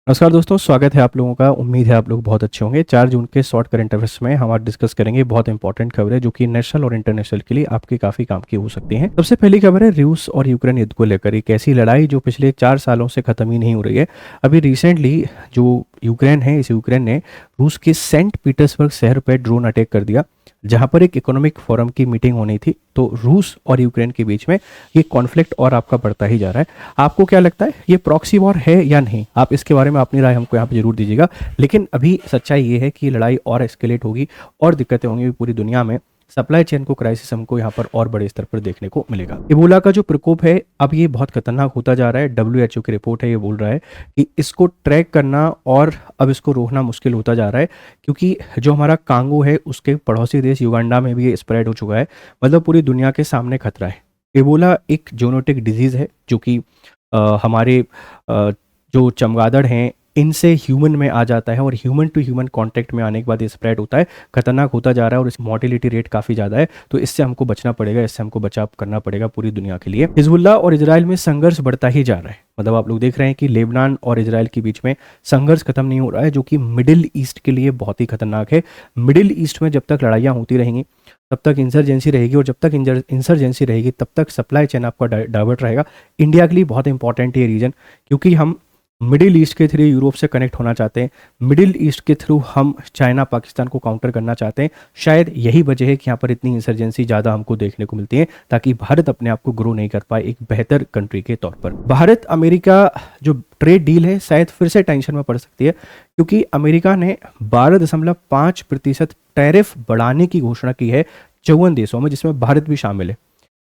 नमस्कार दोस्तों, स्वागत है आप लोगों का। उम्मीद है आप लोग बहुत अच्छे होंगे। 4 जून के शॉर्ट करंट अफेयर्स में हम आज डिस्कस करेंगे बहुत इंपॉर्टेंट खबरें जो कि नेशनल और इंटरनेशनल के लिए आपके काफ़ी काम की हो सकती हैं। सबसे पहली खबर है रूस और यूक्रेन युद्ध को लेकर। एक ऐसी लड़ाई जो पिछले 4 सालों से ख़त्म ही नहीं हो रही है। अभी रिसेंटली जो यूक्रेन है, इस यूक्रेन ने रूस के सेंट पीटर्सबर्ग शहर पर ड्रोन अटैक कर दिया, जहां पर एक इकोनॉमिक फोरम की मीटिंग होनी थी। तो रूस और यूक्रेन के बीच में ये कॉन्फ्लिक्ट और आपका बढ़ता ही जा रहा है। आपको क्या लगता है, ये प्रॉक्सी वॉर है या नहीं? आप इसके बारे में अपनी राय हमको यहाँ पे जरूर दीजिएगा। लेकिन अभी सच्चाई ये है कि लड़ाई और एस्केलेट होगी और दिक्कतें होंगी पूरी दुनिया में। सप्लाई चेन को क्राइसिस हमको यहाँ पर और बड़े स्तर पर देखने को मिलेगा। इबोला का जो प्रकोप है अब ये बहुत खतरनाक होता जा रहा है। WHO की रिपोर्ट है, ये बोल रहा है कि इसको ट्रैक करना और अब इसको रोकना मुश्किल होता जा रहा है, क्योंकि जो हमारा कांगो है उसके पड़ोसी देश युगांडा में भी ये स्प्रेड हो चुका है। मतलब पूरी दुनिया के सामने खतरा है। इबोला एक जोनोटिक डिजीज़ है जो कि हमारे जो चमगादड़ हैं इनसे ह्यूमन में आ जाता है और ह्यूमन टू ह्यूमन कांटेक्ट में आने के बाद ये स्प्रेड होता है। खतरनाक होता जा रहा है और इस मॉर्टिलिटी रेट काफ़ी ज़्यादा है। तो इससे हमको बचना पड़ेगा, इससे हमको बचाव करना पड़ेगा पूरी दुनिया के लिए। हिजबुल्लाह और इजराइल में संघर्ष बढ़ता ही जा रहा है। मतलब आप लोग देख रहे हैं कि लेबनान और इजराइल के बीच में संघर्ष खत्म नहीं हो रहा है, जो कि मिडिल ईस्ट के लिए बहुत ही खतरनाक है। मिडिल ईस्ट में जब तक लड़ाइयाँ होती रहेंगी तब तक इंसर्जेंसी रहेगी, और जब तक इंसर्जेंसी रहेगी तब तक सप्लाई चेन आपका डाइवर्ट रहेगा। इंडिया के लिए बहुत इंपॉर्टेंट है ये रीजन, क्योंकि हम मिडिल ईस्ट के थ्रू यूरोप से कनेक्ट होना चाहते हैं। मिडिल ईस्ट के थ्रू हम चाइना पाकिस्तान को काउंटर करना चाहते हैं। शायद यही वजह है कि यहाँ पर इतनी इंसर्जेंसी ज़्यादा हमको देखने को मिलती है, ताकि भारत अपने आप को ग्रो नहीं कर पाए एक बेहतर कंट्री के तौर पर। भारत अमेरिका जो ट्रेड डील है शायद फिर से टेंशन में पड़ सकती है, क्योंकि अमेरिका ने 12.5% टैरिफ बढ़ाने की घोषणा की है 54 देशों में, जिसमें भारत भी शामिल है।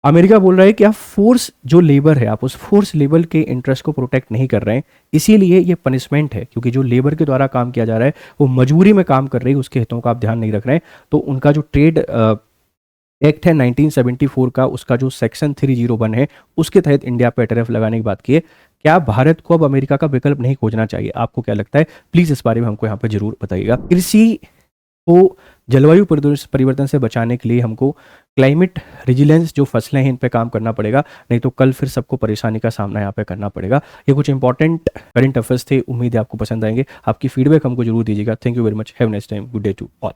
अमेरिका बोल रहा है कि आप फोर्स जो लेबर है, आप उस फोर्स लेबर के इंटरेस्ट को प्रोटेक्ट नहीं कर रहे हैं, इसीलिए ये पनिशमेंट है। क्योंकि जो लेबर के द्वारा काम किया जा रहा है वो मजबूरी में काम कर रही है, उसके हितों का आप ध्यान नहीं रख रहे हैं। तो उनका जो ट्रेड एक्ट है 1974 का, उसका जो सेक्शन 301 है, उसके तहत इंडिया पर टैरिफ लगाने की बात की है। क्या भारत को अब अमेरिका का विकल्प नहीं खोजना चाहिए? आपको क्या लगता है? प्लीज़ इस बारे में हमको यहाँ पर जरूर बताइएगा। कृषि को जलवायु परिवर्तन से बचाने के लिए हमको क्लाइमेट रिजिलेंस जो फसलें हैं इन पे काम करना पड़ेगा, नहीं तो कल फिर सबको परेशानी का सामना यहाँ पे करना पड़ेगा। ये कुछ इंपॉर्टेंट करंट अफेयर्स थे, उम्मीद है आपको पसंद आएंगे। आपकी फीडबैक हमको जरूर दीजिएगा। Thank you very much, have nice time, good day to all.